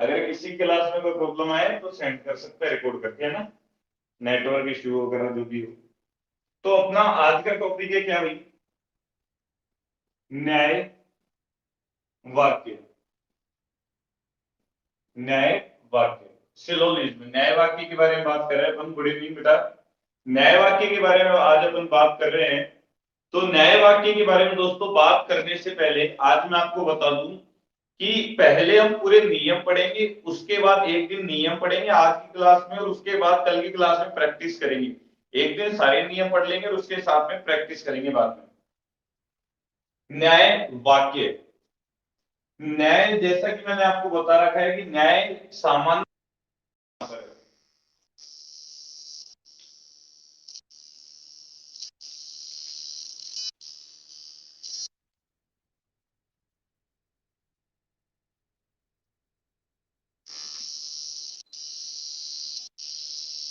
अगर किसी क्लास में कोई प्रॉब्लम आए तो सेंड कर सकते हैं रिकॉर्ड करके, है ना, नेटवर्क इश्यू वगैरह जो भी हो। तो अपना आज का टॉपिक है क्या भाई, न्याय वाक्य। न्याय वाक्य सिलोजिज्म, न्याय वाक्य के बारे में बात कर रहे हैं अपन। गुड इवनिंग बेटा। न्याय वाक्य के बारे में आज अपन बात कर रहे हैं। तो न्याय वाक्य के बारे में दोस्तों बात करने से पहले आज मैं आपको बता दूं कि पहले हम पूरे नियम पढ़ेंगे, उसके बाद एक दिन नियम पढ़ेंगे आज की क्लास में, और उसके बाद कल की क्लास में प्रैक्टिस करेंगे। एक दिन सारे नियम पढ़ लेंगे और उसके साथ में प्रैक्टिस करेंगे बाद में। न्याय वाक्य, न्याय जैसा कि मैंने आपको बता रखा है कि न्याय सामान्य,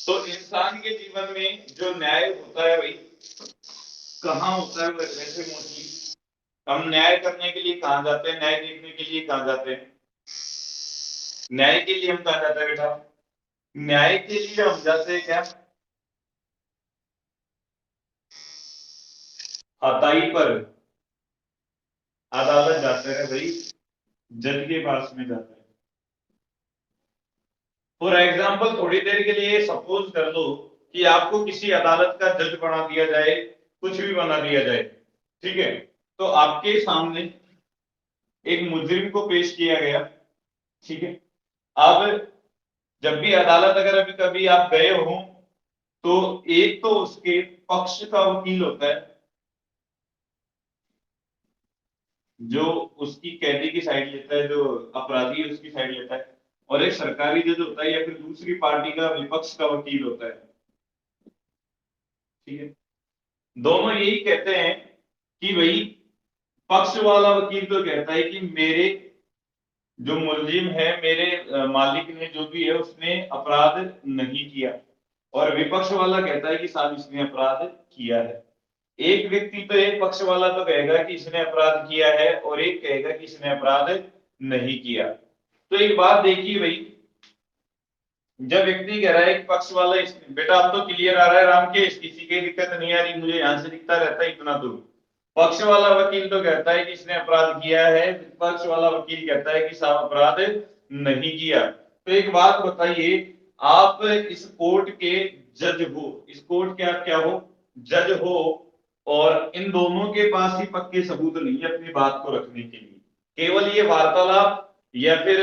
तो इंसान के जीवन में जो न्याय होता है भाई, कहाँ होता है वैसे मोस्टली हम न्याय करने के लिए कहाँ जाते हैं, न्याय देखने के लिए कहाँ जाते हैं, न्याय के लिए हम कहाँ जाते हैं बेटा, न्याय के लिए हम जाते हैं क्या, हताई पर अदालत जाते हैं भाई, जज के पास में जाते हैं। फॉर एग्जाम्पल थोड़ी देर के लिए सपोज कर लो कि आपको किसी अदालत का जज बना दिया जाए, कुछ भी बना दिया जाए, ठीक है। तो आपके सामने एक मुजरिम को पेश किया गया, ठीक है। अब जब भी अदालत अगर अभी कभी आप गए हो तो एक तो उसके पक्ष का वकील होता है जो उसकी कैदी की साइड लेता है, जो अपराधी है उसकी साइड लेता है, और एक सरकारी जज होता है या फिर दूसरी पार्टी का विपक्ष का वकील होता है, ठीक है। दोनों यही कहते हैं कि भाई पक्ष वाला वकील तो कहता है कि मेरे जो मुलजिम है, मेरे मालिक ने जो भी है उसने अपराध नहीं किया, और विपक्ष वाला कहता है कि साहब इसने अपराध किया है। एक व्यक्ति तो एक पक्ष वाला तो कहेगा कि इसने अपराध किया है और एक कहेगा कि इसने अपराध नहीं किया। तो एक बात देखिए भाई, जब व्यक्ति कह रहा है कि पक्ष वाला बेटा अब तो क्लियर आ रहा है रामकेश, किसी की दिक्कत नहीं आ रही, मुझे यहां से दिखता रहता है इतना दूर। पक्ष वाला वकील तो कहता है कि इसने अपराध किया है, विपक्ष वाला वकील कहता है कि साहब अपराध नहीं किया। तो एक बात बताइए, आप इस कोर्ट के जज हो, इस कोर्ट के आप क्या हो, जज हो, और इन दोनों के पास ही पक्के सबूत नहीं है अपनी बात को रखने के लिए, केवल ये वार्तालाप या फिर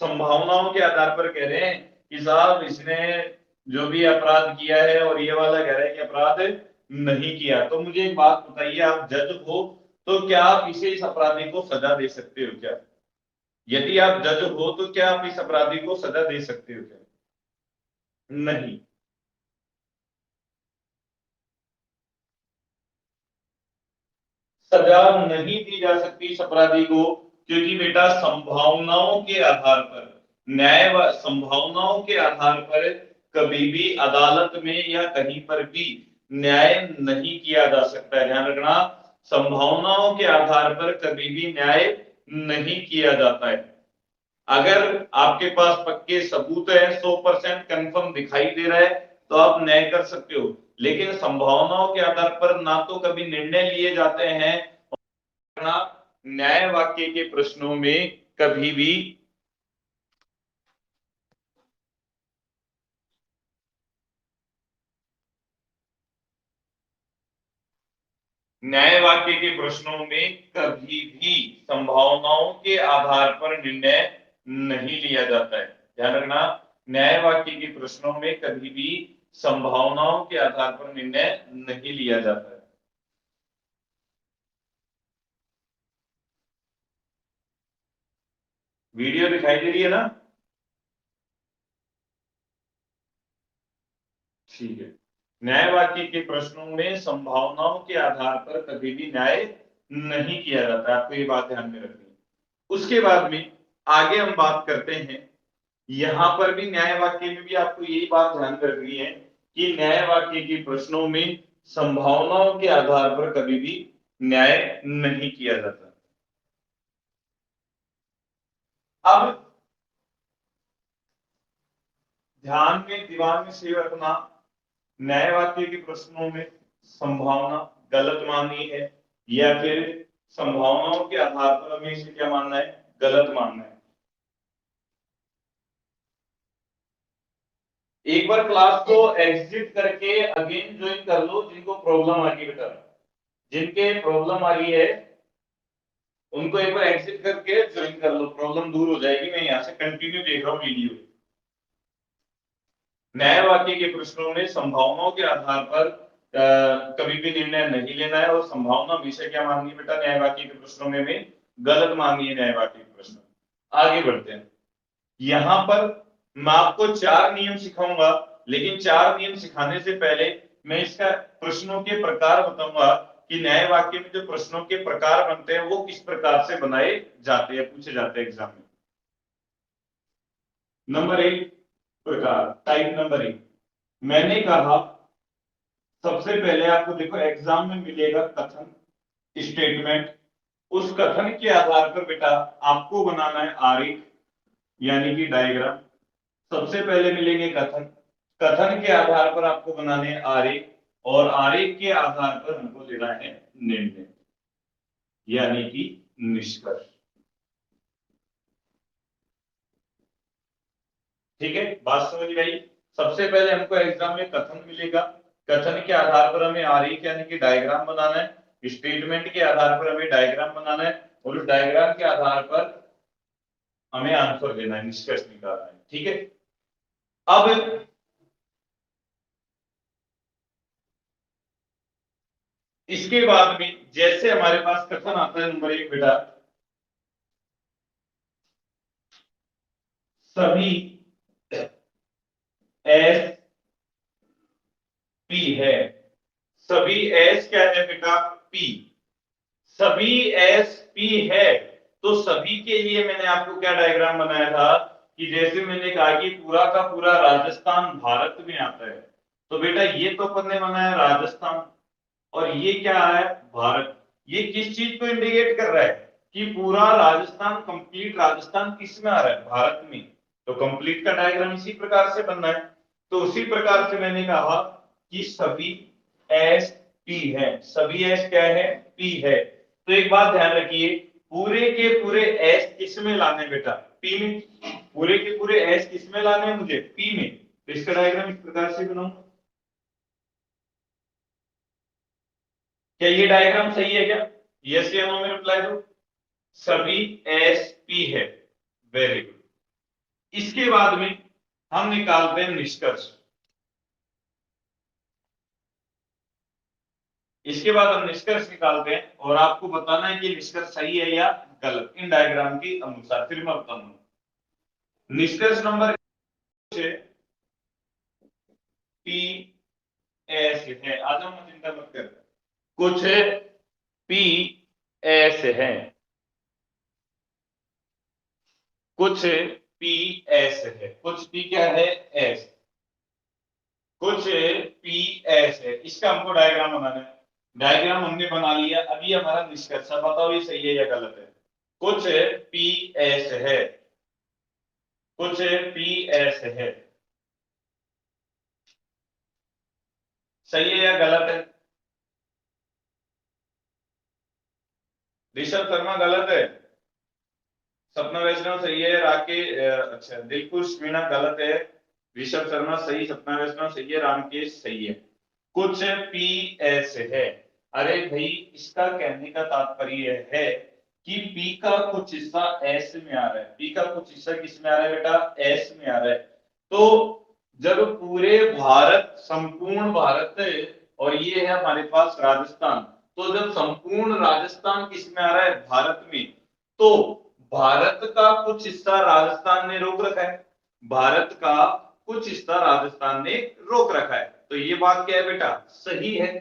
संभावनाओं के आधार पर कह रहे हैं कि साहब इसने जो भी अपराध किया है, और ये वाला कह रहा है कि अपराध नहीं किया। तो मुझे एक बात बताइए, आप जज हो तो क्या आप इसे, इस अपराधी को सजा दे सकते हो क्या? यदि आप जज हो तो क्या आप इस अपराधी को सजा दे सकते हो क्या? नहीं। सजा नहीं दी जा सकती इस अपराधी को, क्योंकि बेटा संभावनाओं के आधार पर, न्याय व संभावनाओं के आधार पर कभी भी अदालत में या कहीं पर भी न्याय नहीं किया जा सकता है। ध्यान रखना, संभावनाओं के आधार पर कभी भी न्याय नहीं किया जाता है। अगर आपके पास पक्के सबूत है, 100% कंफर्म दिखाई दे रहा है, तो आप न्याय कर सकते हो। लेकिन संभावनाओं के आधार पर ना तो कभी निर्णय लिए जाते हैं, न्याय वाक्य के प्रश्नों में कभी भी न्याय वाक्य के प्रश्नों में कभी भी संभावनाओं के आधार पर निर्णय नहीं लिया जाता है। ध्यान रखना, न्याय वाक्य के प्रश्नों में कभी भी संभावनाओं के आधार पर निर्णय नहीं लिया जाता है। वीडियो दिखाई दे रही है ना? ठीक है। न्याय वाक्य के प्रश्नों में संभावनाओं के आधार पर कभी भी न्याय नहीं किया जाता, आपको ये बात ध्यान में रखनी है। उसके बाद में आगे हम बात करते हैं, यहां पर भी न्याय वाक्य में भी आपको यही बात ध्यान में रखनी है कि न्याय वाक्य के प्रश्नों में संभावनाओं के आधार पर कभी भी न्याय नहीं किया जाता। अब ध्यान में दिमाग में सेव रखना, न्याय वाक्य के प्रश्नों में संभावना गलत माननी है या फिर संभावनाओं के आधार पर हमें इसे क्या मानना है, गलत मानना है। एक बार क्लास को एग्जिट करके अगेन ज्वाइन कर लो जिनको प्रॉब्लम आ रही है बेटा, जिनके प्रॉब्लम आ रही है उनको एक बार एग्जिट करके ज्वाइन कर लो, प्रॉब्लम दूर हो जाएगी। मैं यहाँ से कंटिन्यू देख रहा हूँ वीडियो। न्याय वाक्य के प्रश्नों में संभावनाओं के आधार पर कभी भी निर्णय नहीं लेना है और संभावना हमेशा क्या माननी है बेटा, न्याय वाक्य के प्रश्नों में गलत माननी है न्याय वाक्य के प्रश्न। आगे बढ़ते हैं। यहां पर मैं आपको 4 नियम सिखाऊंगा, लेकिन 4 नियम सिखाने से पहले मैं इसका प्रश्नों के प्रकार बताऊंगा कि न्याय वाक्य में जो प्रश्नों के प्रकार बनते हैं वो किस प्रकार से बनाए जाते हैं, पूछे जाते हैं एग्जाम में। नंबर 1 प्रकार, टाइप नंबर 1, मैंने कहा सबसे पहले आपको देखो एग्जाम में मिलेगा कथन, स्टेटमेंट। उस कथन के आधार पर बेटा आपको बनाना है आरेख यानी कि डायग्राम। सबसे पहले मिलेंगे कथन, कथन के आधार पर आपको बनाने हैं आरेख और आरेख के आधार पर हमको लेना है निर्णय यानी कि निष्कर्ष। ठीक है, बात समझ में आई। सबसे पहले हमको एग्जाम में कथन मिलेगा, कथन के आधार पर हमें आरेख यानी कि डायग्राम बनाना है, स्टेटमेंट के आधार पर हमें डायग्राम बनाना है और उस डायग्राम के आधार पर हमें आंसर देना है, निष्कर्ष निकालना है। ठीक है, अब इसके बाद में जैसे हमारे पास कथन आता है नंबर 1 बेटा, सभी एस पी है। सभी एस क्या है बेटा, पी। सभी एस पी है तो सभी के लिए मैंने आपको क्या डायग्राम बनाया था कि जैसे मैंने कहा कि पूरा का पूरा राजस्थान भारत में आता है, तो बेटा ये तो अपन ने बनाया राजस्थान और ये क्या है, भारत। ये किस चीज को इंडिकेट कर रहा है कि पूरा राजस्थान, कंप्लीट राजस्थान किस में आ रहा है, भारत में। तो कंप्लीट का डायग्राम इसी प्रकार से बनना है। तो उसी प्रकार से मैंने कहा कि सभी एस पी है। सभी एस क्या है, पी है। तो एक बात ध्यान रखिए, पूरे के पूरे एस किस में लाने बेटा, पी में। पूरे के पूरे एस किस में लाने हैं मुझे, पी में। तो इसका डायग्राम इस प्रकार से बनाऊं। क्या ये डायग्राम सही है क्या, यस या नो में रिप्लाई दो। सभी एस पी है, वेरी गुड। इसके बाद में हम निकालते हैं निष्कर्ष। इसके बाद हम निष्कर्ष निकालते हैं और आपको बताना है कि निष्कर्ष सही है या गलत इन डायग्राम के अनुसार, फिर मैं बताऊंगा। निष्कर्ष नंबर पी एस है, आ जाओ, मैं चिंता मत कर। कुछ पी एस है, कुछ पी एस है, कुछ पी क्या है, एस। कुछ पी एस है, इसका हमको डायग्राम बनाना है। डायग्राम हमने बना लिया, अभी हमारा निष्कर्ष बताओ ये सही है या गलत है। कुछ पी एस है, कुछ पी एस है, सही है या गलत है। ऋषभ शर्मा गलत है, सपना वैष्णव सही है, अच्छा दिलखुश मीणा गलत है, ऋषभ शर्मा सही, सपना वैष्णव सही है, रामकेश सही है। कुछ पी एस है। अरे भाई, इसका कहने का तात्पर्य है कि पी का कुछ हिस्सा एस में आ रहा है, पी का कुछ हिस्सा किस में आ रहा है बेटा, एस में आ रहा है। तो जब पूरे भारत, संपूर्ण भारत है और ये है हमारे पास राजस्थान, तो जब संपूर्ण राजस्थान किस में आ रहा है, भारत में, तो भारत का कुछ हिस्सा राजस्थान ने रोक रखा है, भारत का कुछ हिस्सा राजस्थान ने रोक रखा है। तो ये बात क्या है बेटा, सही है।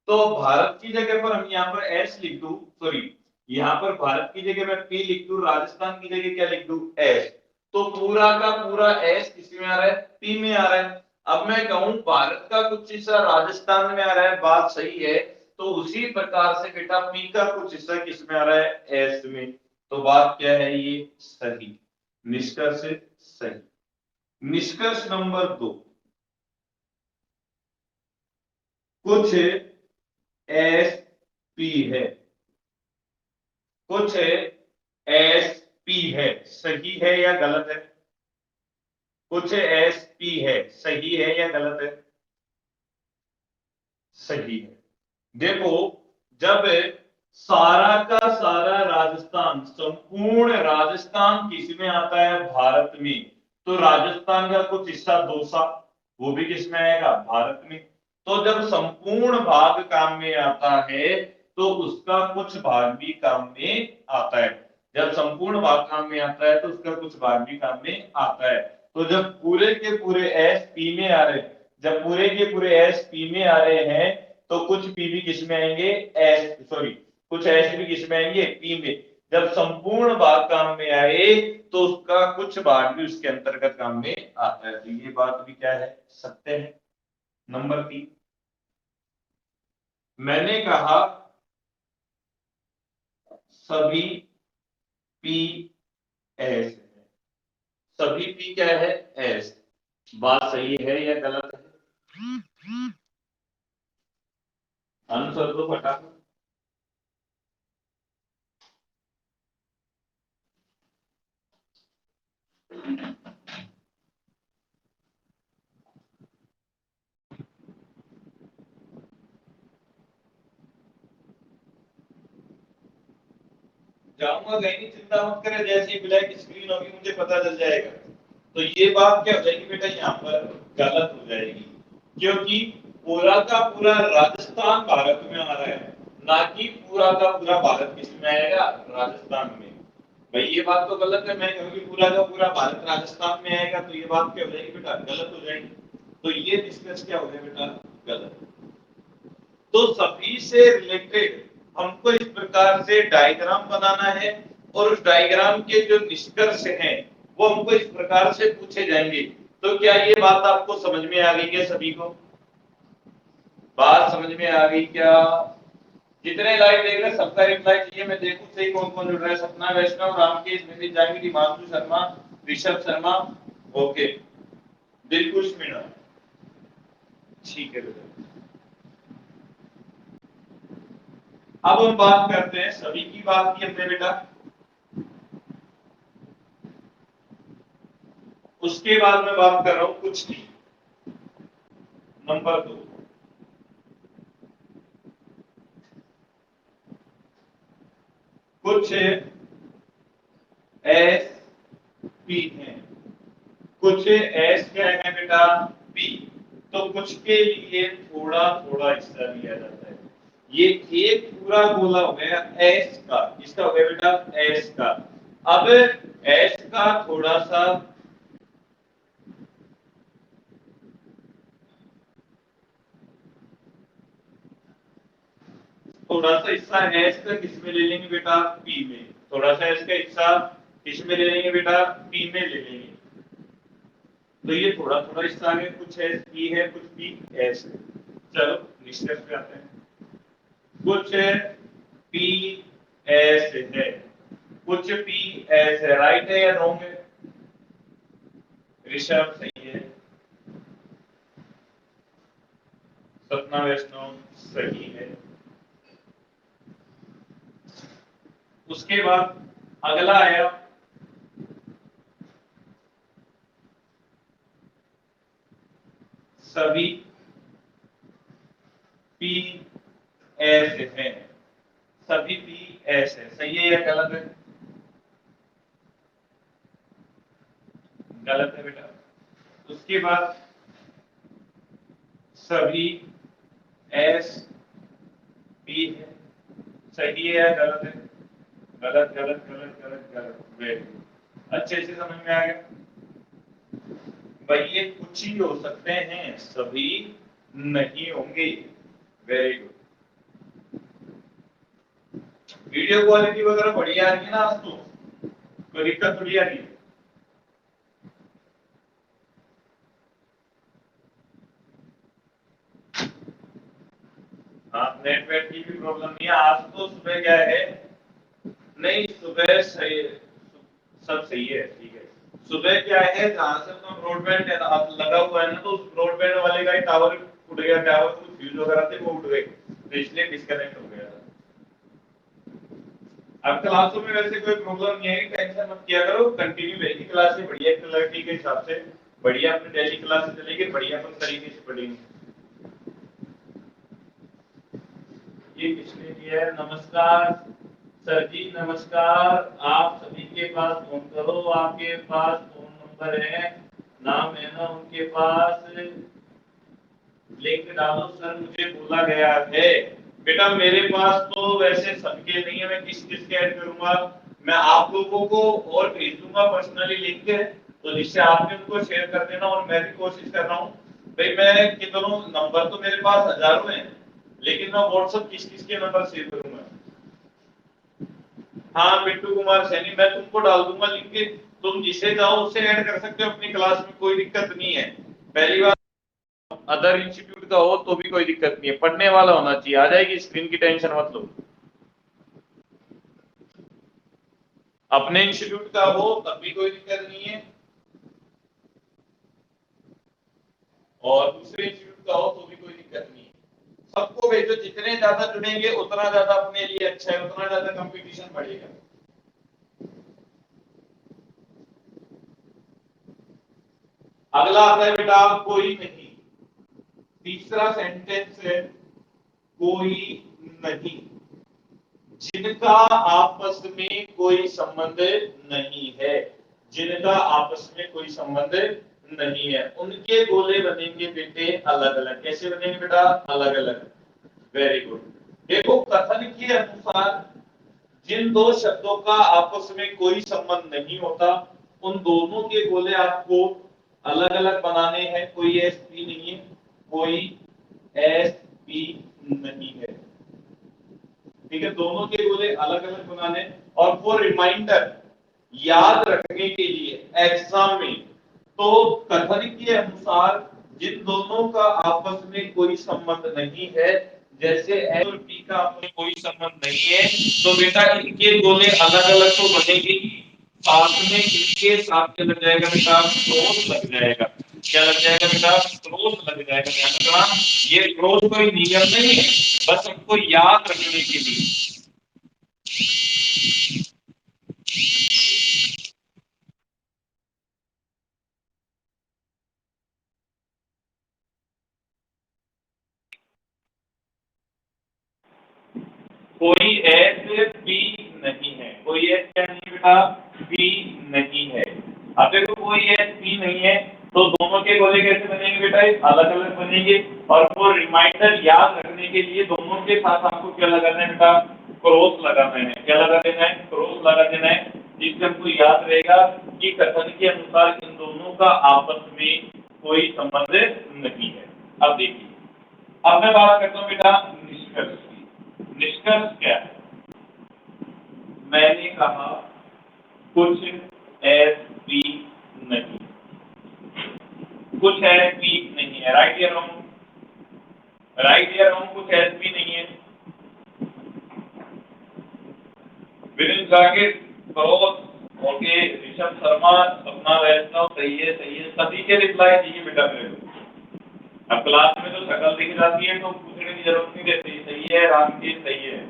तो भारत की जगह पर हम यहाँ पर एस लिख दूं, सॉरी, यहाँ पर भारत की जगह मैं पी लिख दूं, राजस्थान की जगह क्या लिख दूं, एस। तो पूरा का पूरा एस किसमें आ रहा है, पी में आ रहा है। अब मैं कहूं भारत का कुछ हिस्सा राजस्थान में आ रहा है, बात सही है। तो उसी प्रकार से बेटा पी का कुछ हिस्सा किसमें आ रहा है, एस में। तो बात क्या है, ये सही, निष्कर्ष सही। निष्कर्ष नंबर 2, कुछ एस पी है, कुछ एस पी है, सही है या गलत है? कुछ एस पी है, सही है या गलत है? सही है। देखो, जब सारा का सारा राजस्थान, संपूर्ण राजस्थान किस में आता है? भारत में। तो राजस्थान का कुछ हिस्सा दौसा, वो भी किस में आएगा? भारत में। तो जब संपूर्ण भाग काम में आता है तो उसका कुछ भाग भी काम में आता है। जब संपूर्ण भाग काम में आता है तो उसका कुछ भाग भी काम में आता है। तो जब पूरे के पूरे एस पी में आ रहे, जब पूरे के पूरे एस पी में आ रहे हैं तो कुछ पी भी किस में आएंगे? एस, सॉरी, कुछ एस भी किस में आएंगे? पी में। जब संपूर्ण भाग काम में आए तो उसका कुछ भाग भी उसके अंतर्गत काम में आता है। तो ये बात भी क्या है? सत्य है। नंबर 3, मैंने कहा सभी पी एस है। सभी पी क्या है? एस। बात सही है या गलत है? आंसर तो फटाफट। जाऊंगा कहीं नहीं, चिंता मत करे, जैसे ही ब्लैक स्क्रीन होगी मुझे पता चल जाएगा। तो ये बात क्या हो जाएगी बेटा? यहाँ पर गलत हो जाएगी, क्योंकि पूरा का पूरा राजस्थान भारत में आ रहा है, ना कि पूरा का पूरा भारत किस में आएगा? राजस्थान में। भाई ये बात तो गलत है। मैं कहूँ कि पूरा का पूरा भारत राजस्थान में आएगा, तो ये बात क्या हो जाएगी बेटा? गलत हो जाएगी। तो ये डिस्कस क्या हो गया बेटा? गलत। तो सभी से रिलेटेड हमको इस प्रकार से डायग्राम बनाना है, और उस डायग्राम के जो निष्कर्ष हैं वो हमको इस प्रकार से पूछे जाएंगे। तो क्या ये बात आपको समझ में आ गई है? सभी को बात समझ में आ गई क्या? जितने लाइव देख रहे हैं सबका रिप्लाई चाहिए, मैं देखूं सही कौन कौन जुड़ रहा है। सपना वैष्णव, रामकेश, नितिन जांगी, हिमांशु शर्मा, ऋषभ शर्मा, ओके, दिलकुश मीणा, ठीक है बेटा। अब हम बात करते हैं, सभी की बात की हमने बेटा, उसके बाद मैं बात कर रहा हूं कुछ की। नंबर 2, कुछ एस पी है, कुछ एस क्या है बेटा? पी। तो कुछ के लिए थोड़ा थोड़ा हिस्सा लिया जाता है। ये एक पूरा गोला हो गया एस का, इसका हो गया बेटा एस का। अब एस का थोड़ा सा हिस्सा एस का किस में ले लेंगे बेटा? पी में। थोड़ा सा एस का हिस्सा किस में ले लेंगे बेटा? पी में ले लेंगे। तो ये थोड़ा थोड़ा हिस्सा है, कुछ एस पी है, कुछ पी एस है। चलो निष्कर्ष पे आते हैं। कुछ पी एस है, कुछ पी एस है, राइट है या रॉन्ग है? ऋषभ सही है, सपना वैष्णव सही है। उसके बाद अगला आया सभी पी एस है। सभी पी एस है, सही है या गलत है? गलत है बेटा। उसके बाद सभी एस पी है, सही है या गलत है? गलत गलत गलत गलत गलत। वेरी गुड, अच्छे से समझ में आ गया। भाई ये कुछ ही हो सकते हैं, सभी नहीं होंगे। Very good. वीडियो क्वालिटी वगैरह बढ़िया आ रही है ना आज? तो कोई दिक्कत थोड़ी आ रही है? हाँ, नेट वेट की भी प्रॉब्लम नहीं है आज तो। सुबह क्या है, नहीं सुबह सही, सब सही है, ठीक है। सुबह क्या है, जहां से अपना ब्रॉडबैंड लगा हुआ है ना, तो उस ब्रॉडबैंड वाले का ही टावर उड़ गया, टावर कुछ फ्यूज वगैरह थे वो उड़ गए, तो इसलिए डिस्कनेक्ट हो गया था। अब क्लासों में वैसे कोई प्रॉब्लम नहीं है, टेंशन मत किया करो, कंटिन्यू रहेगी क्लासें, बढ़िया क्लैरिटी के हिसाब से बढ़िया अपनी डेली क्लासेस चलेगी, बढ़िया अपन तरीके से पढ़ेंगे। ये किसने किया है? नमस्कार सर जी, नमस्कार। आप सभी के पास फोन करो, आपके पास फोन नंबर है, नाम है ना उनके पास, लिंक डालो सर, मुझे बोला गया है। बेटा मेरे पास तो वैसे सबके नहीं है, मैं किस किस के ऐड करूंगा, मैं आप लोगों को और भेज दूंगा पर्सनली लिंक, तो जिससे आप भी उनको शेयर कर देना, और मैं भी कोशिश कर रहा हूँ भाई, मैं कितनों नंबर तो मेरे पास हजारों हैं, लेकिन मैं व्हाट्सएप किस किस के नंबर शेयर करूंगा। हाँ बिट्टू कुमार सैनी, मैं तुमको डाल दूंगा लिंक, तुम जिसे जाओ उससे ऐड कर सकते हो अपनी क्लास में, कोई दिक्कत नहीं है। पहली बात, अदर इंस्टीट्यूट का हो तो भी कोई दिक्कत नहीं है, पढ़ने वाला होना चाहिए, आ जाएगी स्क्रीन की टेंशन मत लो। अपने इंस्टीट्यूट का हो तब भी कोई दिक्कत नहीं है, और दूसरे इंस्टीट्यूट का हो तो भी कोई दिक्कत नहीं है। सबको भेजो, जितने ज्यादा जुड़ेंगे उतना ज्यादा अपने लिए अच्छा है, उतना ज्यादा कंपटीशन बढ़ेगा। अगला आता है बेटा, कोई नहीं। तीसरा सेंटेंस है कोई नहीं, जिनका आपस में कोई संबंध नहीं है, जिनका आपस में कोई संबंध नहीं है, उनके गोले बनेंगे बेटे अलग अलग। कैसे बनेंगे बेटा? अलग अलग। Very good. देखो कथन के अनुसार जिन दो शब्दों का आपस में कोई संबंध नहीं होता, उन दोनों के गोले आपको अलग अलग बनाने हैं। कोई एस पी नहीं है, कोई एस पी नहीं है, ठीक है, दोनों के गोले अलग अलग बनाने। और फॉर रिमाइंडर, याद रखने के लिए एग्जाम में, तो कथन के अनुसार जिन दोनों का आपस में कोई संबंध नहीं है, जैसे ए और बी का आपस में कोई संबंध नहीं है, तो बेटा इनके गोले अलग अलग तो बनेंगे, साथ में इनके साथ क्या लग जाएगा बेटा? क्रॉस लग जाएगा। क्या लग जाएगा बेटा? क्रॉस लग जाएगा। ध्यान रखना, ये क्रॉस कोई नियम नहीं है, बस हमको याद रखने के लिए। कोई एस बी नहीं है, कोई एस क्या नहीं बेटा? बी नहीं है। अब देखो कोई एस बी नहीं है, तो दोनों के गोले कैसे बनेंगे बेटा? अलग अलग बनेंगे। और वो रिमाइंडर याद रखने के लिए दोनों के साथ आपको क्या लगाना है बेटा? क्रॉस लगाना है। क्या लगा देना है? क्रॉस लगा देना है, जिससे हमको याद रहेगा कि कथन के अनुसार इन दोनों का आपस में कोई संबंध नहीं है। अब देखिए, अब मैं बात करता हूँ बेटा निष्कर्ष की। निष्कर्ष क्या है? मैंने कहा कुछ एस पी नहीं, कुछ एस पी नहीं है, राइट या रॉन्ग? राइट या रॉन्ग? कुछ एस पी नहीं है। विनिल जाकिर, सरोज, ओके, ऋषभ शर्मा, सपना वैष्णव, सही है सही है, सभी के रिप्लाई चाहिए बेटा मेरे को। अब क्लास में तो शक्ल दिख जाती है तो पूछने की जरूरत नहीं रहती, सही है रामकेश, सही है,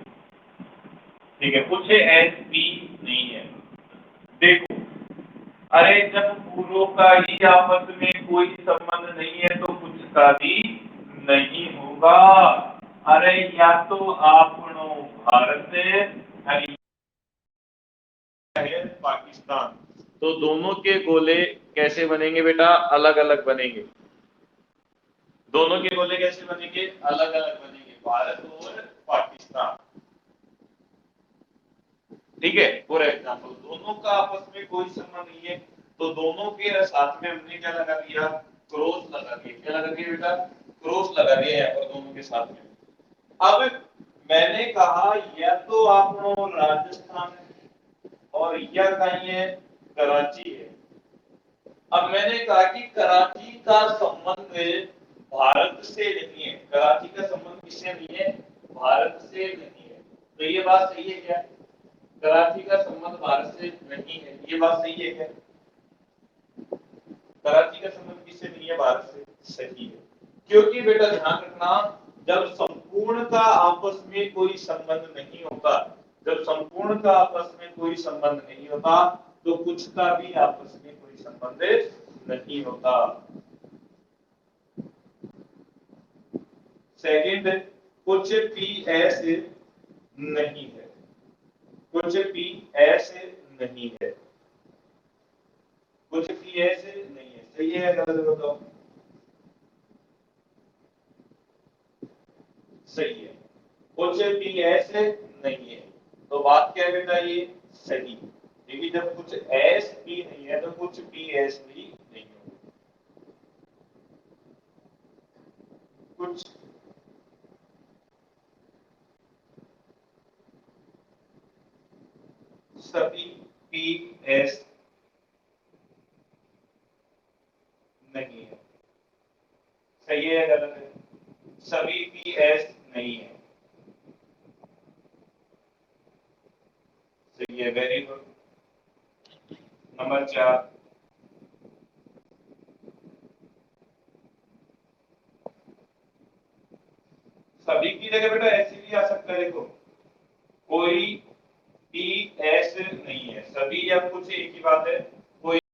ठीक है, कुछ एस पी नहीं है। देखो, अरे जब पूर्वों का ही आपस में कोई संबंध नहीं है तो कुछ का भी नहीं होगा। अरे या तो आपनो भारत है पाकिस्तान, तो दोनों के गोले कैसे बनेंगे बेटा? अलग अलग बनेंगे। दोनों के गोले कैसे बनेंगे? अलग अलग बनेंगे, भारत और पाकिस्तान, ठीक है। फॉर एग्जाम्पल दोनों का आपस में कोई संबंध नहीं है, तो दोनों के साथ में हमने क्या लगा दिया? क्रॉस लगा दिया। क्या लगा दिया बेटा? क्रॉस लगा दिया यहाँ पर दोनों के साथ में। अब मैंने कहा या तो आप राजस्थान है, और या कहीं है कराची है। अब मैंने कहा कि कराची का संबंध भारत से नहीं है, कराची का संबंध किससे नहीं है? भारत से नहीं है। तो ये बात सही है क्या? कराची का संबंध भारत से नहीं है, ये बात सही है क्या? कराची का संबंध किससे नहीं है? भारत से। सही है, क्योंकि बेटा ध्यान रखना, जब संपूर्ण का आपस में कोई संबंध नहीं होता, जब संपूर्ण का आपस में कोई संबंध नहीं होता, तो कुछ का भी आपस में कोई संबंध नहीं होता। सेकंड, कुछ पी एस नहीं है, कुछ पी एस नहीं है, कुछ पी एस नहीं है। सही है या गलत है बताओ? सही है, कुछ पी एस नहीं है। तो बात क्या है बेटा? ये सही, क्योंकि जब कुछ एस भी नहीं है तो कुछ पी एस भी नहीं होगा। कुछ सभी पी एस नहीं है। सही है या गलत है? सभी पी एस नहीं है। सही है, वेरी गुड। नंबर 4, सभी की जगह बेटा ऐसे भी आ सकता है। देखो, कोई पी एस नहीं है, सभी या कुछ एक ही बात है।